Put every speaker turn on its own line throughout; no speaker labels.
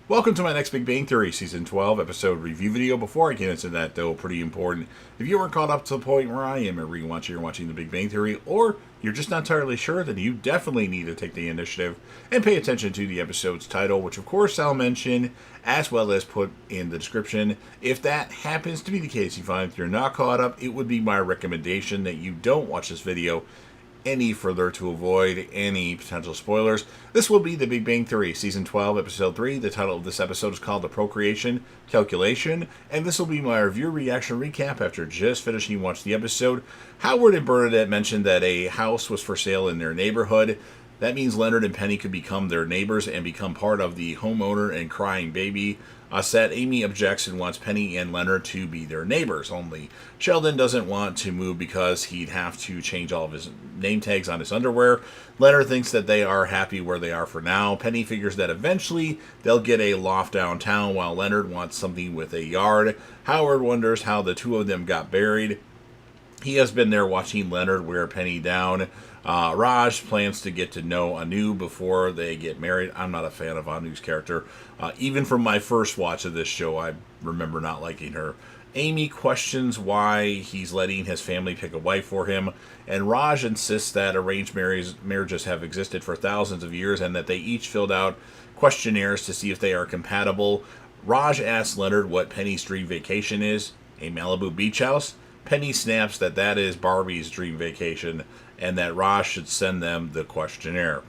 Welcome to my next Big Bang Theory Season 12 episode review video. Before I get into that, though, pretty important. If you weren't caught up to the point where I am at rewatching or watching The Big Bang Theory, or you're just not entirely sure, then you definitely need to take the initiative and pay attention to the episode's title, which of course I'll mention as well as put in the description. If that happens to be the case, you find if you're not caught up, it would be my recommendation that you don't watch this video any further to avoid any potential spoilers. This will be The Big Bang Theory, Season 12, Episode 3. The title of this episode is called The Procreation Calculation, and this will be my review reaction recap after just finishing watching the episode. Howard and Bernadette mentioned that a house was for sale in their neighborhood. That means Leonard and Penny could become their neighbors and become part of the homeowner and crying baby set. Amy objects and wants Penny and Leonard to be their neighbors only. Sheldon doesn't want to move because he'd have to change all of his name tags on his underwear. Leonard thinks that they are happy where they are for now. Penny figures that eventually they'll get a loft downtown, while Leonard wants something with a yard. Howard wonders how the two of them got buried. He has been there watching Leonard wear Penny down. Raj plans to get to know Anu before they get married. I'm not a fan of Anu's character. Even from my first watch of this show, I remember not liking her. Amy questions why he's letting his family pick a wife for him, and Raj insists that arranged marriages have existed for thousands of years and that they each filled out questionnaires to see if they are compatible. Raj asks Leonard what Penny's dream vacation is, a Malibu beach house. Penny snaps that that is Barbie's dream vacation and that Raj should send them the questionnaire.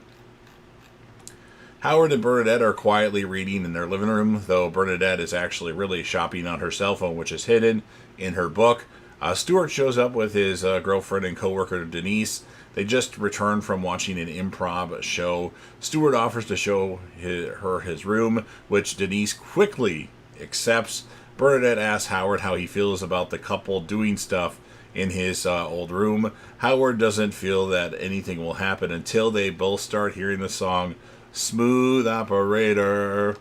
Howard and Bernadette are quietly reading in their living room, though Bernadette is actually really shopping on her cell phone, which is hidden in her book. Stuart shows up with his girlfriend and coworker Denise. They just returned from watching an improv show. Stuart offers to show her his room, which Denise quickly accepts. Bernadette asks Howard how he feels about the couple doing stuff in his old room. Howard doesn't feel that anything will happen until they both start hearing the song Smooth Operator.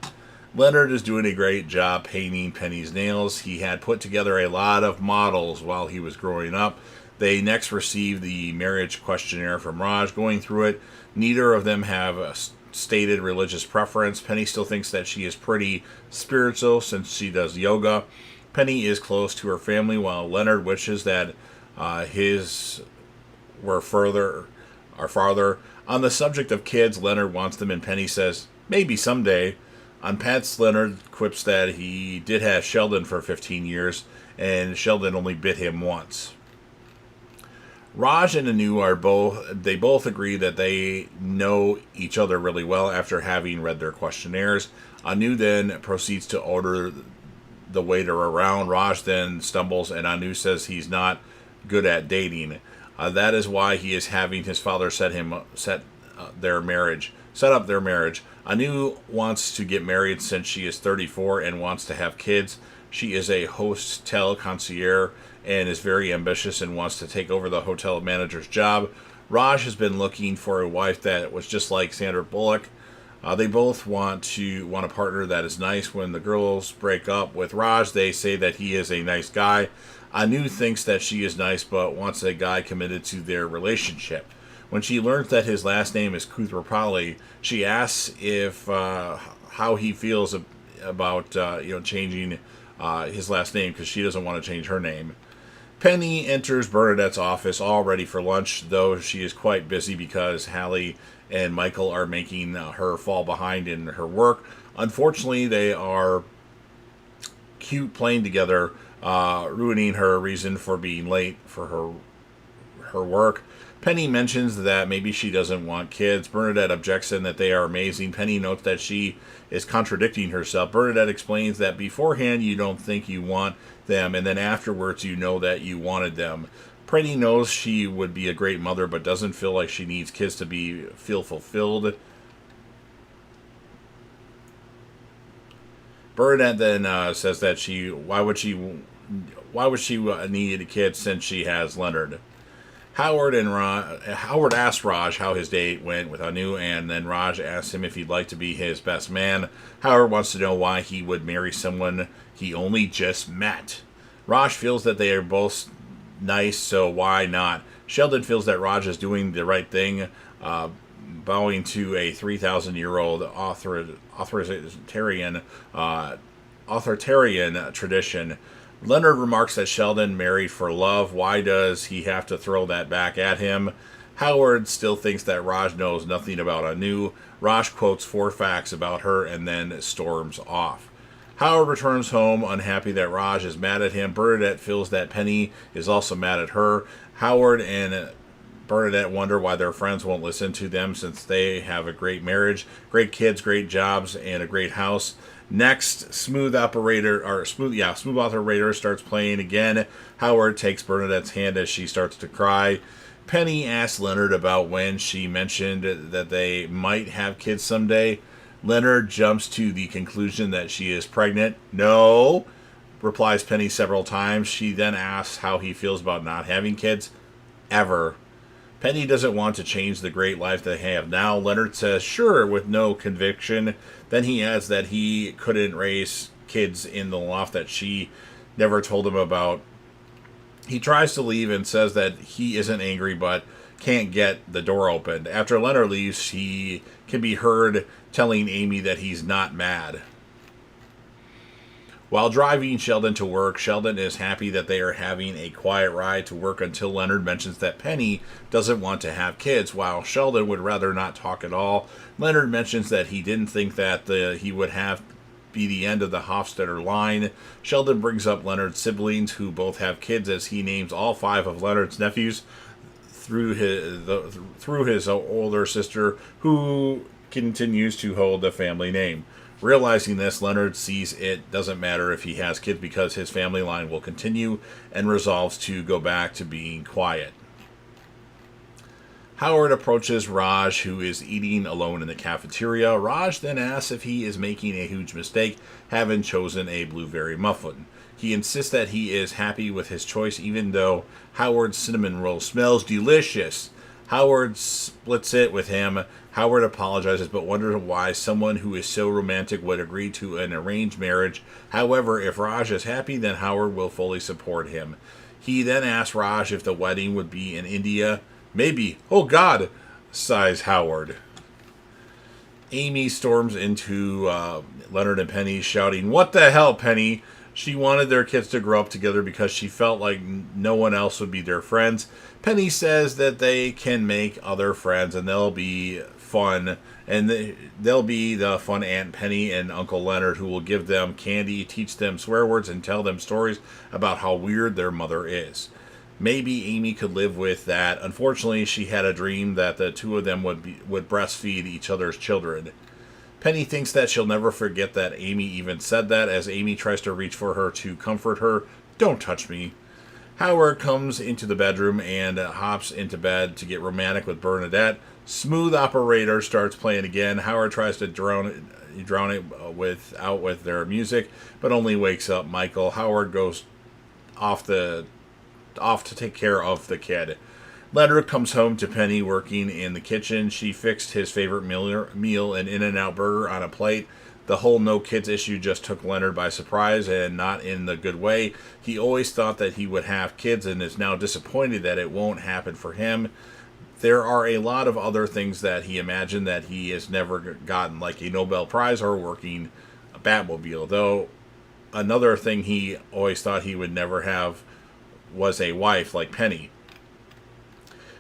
Leonard is doing a great job painting Penny's nails. He had put together a lot of models while he was growing up. They next receive the marriage questionnaire from Raj. Going through it, neither of them have a stated religious preference. Penny still thinks that she is pretty spiritual since she does yoga. Penny is close to her family, while Leonard wishes that his were farther. On the subject of kids, Leonard wants them, and Penny says, maybe someday. On pets, Leonard quips that he did have Sheldon for 15 years, and Sheldon only bit him once. Raj and Anu both agree that they know each other really well after having read their questionnaires. Anu then proceeds to order the waiter around. Raj then stumbles, and Anu says he's not good at dating. That is why he is having his father set up their marriage. Anu wants to get married since she is 34 and wants to have kids. She is a hotel concierge and is very ambitious and wants to take over the hotel manager's job. Raj has been looking for a wife that was just like Sandra Bullock. They both want a partner that is nice. When the girls break up with Raj, they say that he is a nice guy. Anu thinks that she is nice but wants a guy committed to their relationship. When she learns that his last name is Koothrappali, she asks if how he feels about changing his last name, because she doesn't want to change her name. Penny enters Bernadette's office all ready for lunch, though she is quite busy because Hallie and Michael are making her fall behind in her work. Unfortunately, they are cute playing together, ruining her reason for being late for her work. Penny mentions that maybe she doesn't want kids. Bernadette objects in that they are amazing. Penny notes that she is contradicting herself. Bernadette explains that beforehand you don't think you want them, and then afterwards you know that you wanted them. Penny knows she would be a great mother, but doesn't feel like she needs kids to feel fulfilled. Bernadette then says that why would she need a kid since she has Leonard. Howard asks Raj how his date went with Anu, and then Raj asks him if he'd like to be his best man. Howard wants to know why he would marry someone he only just met. Raj feels that they are both nice, so why not? Sheldon feels that Raj is doing the right thing bowing to a 3,000-year-old authoritarian tradition. Leonard remarks that Sheldon married for love. Why does he have to throw that back at him? Howard still thinks that Raj knows nothing about Anu. Raj quotes 4 facts about her and then storms off. Howard returns home unhappy that Raj is mad at him. Bernadette feels that Penny is also mad at her. Howard and Bernadette wonder why their friends won't listen to them since they have a great marriage, great kids, great jobs, and a great house. Next, Smooth Operator starts playing again. Howard takes Bernadette's hand as she starts to cry. Penny asks Leonard about when she mentioned that they might have kids someday. Leonard jumps to the conclusion that she is pregnant. No, replies Penny several times. She then asks how he feels about not having kids. Ever. Penny doesn't want to change the great life they have now. Leonard says sure with no conviction. Then he adds that he couldn't raise kids in the loft that she never told him about. He tries to leave and says that he isn't angry but can't get the door opened. After Leonard leaves, he can be heard telling Amy that he's not mad. While driving Sheldon to work, Sheldon is happy that they are having a quiet ride to work until Leonard mentions that Penny doesn't want to have kids, while Sheldon would rather not talk at all. Leonard mentions that he didn't think that he would have be the end of the Hofstadter line. Sheldon brings up Leonard's siblings, who both have kids, as he names all 5 of Leonard's nephews through his older sister, who continues to hold the family name. Realizing this, Leonard sees it doesn't matter if he has kids because his family line will continue and resolves to go back to being quiet. Howard approaches Raj, who is eating alone in the cafeteria. Raj then asks if he is making a huge mistake, having chosen a blueberry muffin. He insists that he is happy with his choice, even though Howard's cinnamon roll smells delicious. Howard splits it with him. Howard apologizes, but wonders why someone who is so romantic would agree to an arranged marriage. However, if Raj is happy, then Howard will fully support him. He then asks Raj if the wedding would be in India. Maybe. Oh, God, sighs Howard. Amy storms into Leonard and Penny, shouting, "What the hell, Penny?" She wanted their kids to grow up together because she felt like no one else would be their friends. Penny says that they can make other friends and they'll be fun. And they'll be the fun Aunt Penny and Uncle Leonard, who will give them candy, teach them swear words, and tell them stories about how weird their mother is. Maybe Amy could live with that. Unfortunately, she had a dream that the 2 of them would breastfeed each other's children. Penny thinks that she'll never forget that Amy even said that, as Amy tries to reach for her to comfort her. "Don't touch me." Howard comes into the bedroom and hops into bed to get romantic with Bernadette. Smooth Operator starts playing again. Howard tries to drown it with their music, but only wakes up Michael. Howard goes off to take care of the kid. Leonard comes home to Penny working in the kitchen. She fixed his favorite meal, an In-N-Out burger, on a plate. The whole no kids issue just took Leonard by surprise, and not in the good way. He always thought that he would have kids and is now disappointed that it won't happen for him. There are a lot of other things that he imagined that he has never gotten, like a Nobel Prize or working a Batmobile. Though another thing he always thought he would never have was a wife like Penny.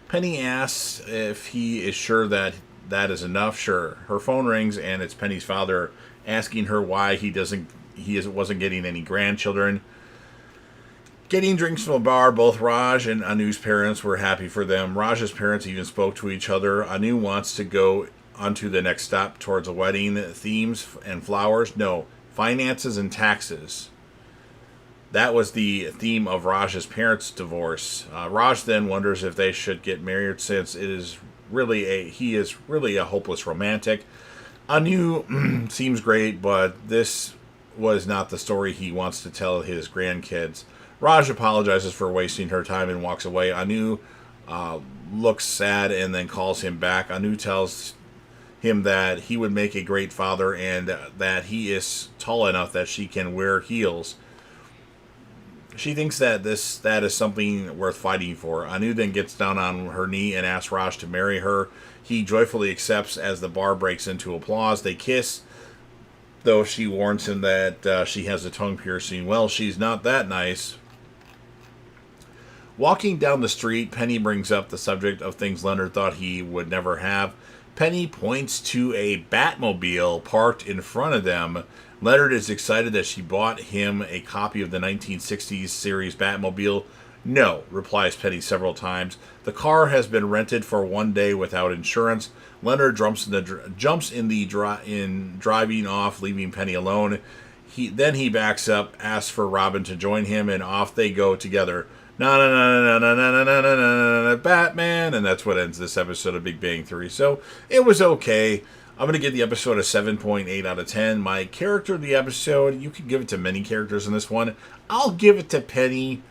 Penny asks if he is sure that is enough. Sure. Her phone rings and it's Penny's father asking her why he wasn't getting any grandchildren. Getting drinks from a bar, both Raj and Anu's parents were happy for them. Raj's parents even spoke to each other. Anu wants to go onto the next step towards a wedding. Themes and flowers? No. Finances and taxes. That was the theme of Raj's parents' divorce. Raj then wonders if they should get married, since he is really a hopeless romantic. Anu seems great, but this was not the story he wants to tell his grandkids. Raj apologizes for wasting her time and walks away. Anu looks sad and then calls him back. Anu tells him that he would make a great father and that he is tall enough that she can wear heels. She thinks that that is something worth fighting for. Anu then gets down on her knee and asks Raj to marry her. He joyfully accepts as the bar breaks into applause. They kiss, though she warns him that she has a tongue piercing. Well, she's not that nice. Walking down the street, Penny brings up the subject of things Leonard thought he would never have. Penny points to a Batmobile parked in front of them. Leonard is excited that she bought him a copy of the 1960s series Batmobile. No, replies Penny several times. The car has been rented for 1 day without insurance. Leonard jumps in driving off, leaving Penny alone. He backs up, asks for Robin to join him, and off they go together. Na na na na na na na na na na Batman, and that's what ends this episode of Big Bang Theory. So it was okay. I'm going to give the episode a 7.8 out of 10. My character of the episode, you could give it to many characters in this one. I'll give it to Penny.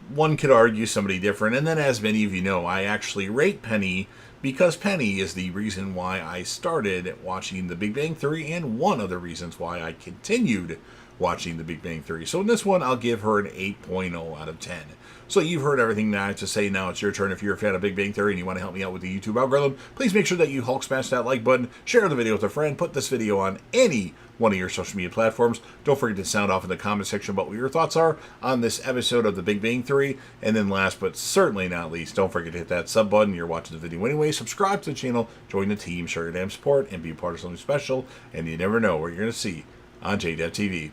One could argue somebody different. And then, as many of you know, I actually rate Penny because Penny is the reason why I started watching The Big Bang Theory and one of the reasons why I continued watching The Big Bang Theory. So in this one, I'll give her an 8.0 out of 10. So you've heard everything that I have to say. Now it's your turn. If you're a fan of Big Bang Theory and you want to help me out with the YouTube algorithm, please make sure that you Hulk smash that like button, share the video with a friend, put this video on any one of your social media platforms. Don't forget to sound off in the comment section about what your thoughts are on this episode of The Big Bang Theory. And then last but certainly not least, don't forget to hit that sub button. You're watching the video anyway. Subscribe to the channel, join the team, show your damn support, and be a part of something special. And you never know what you're going to see on JDevTV.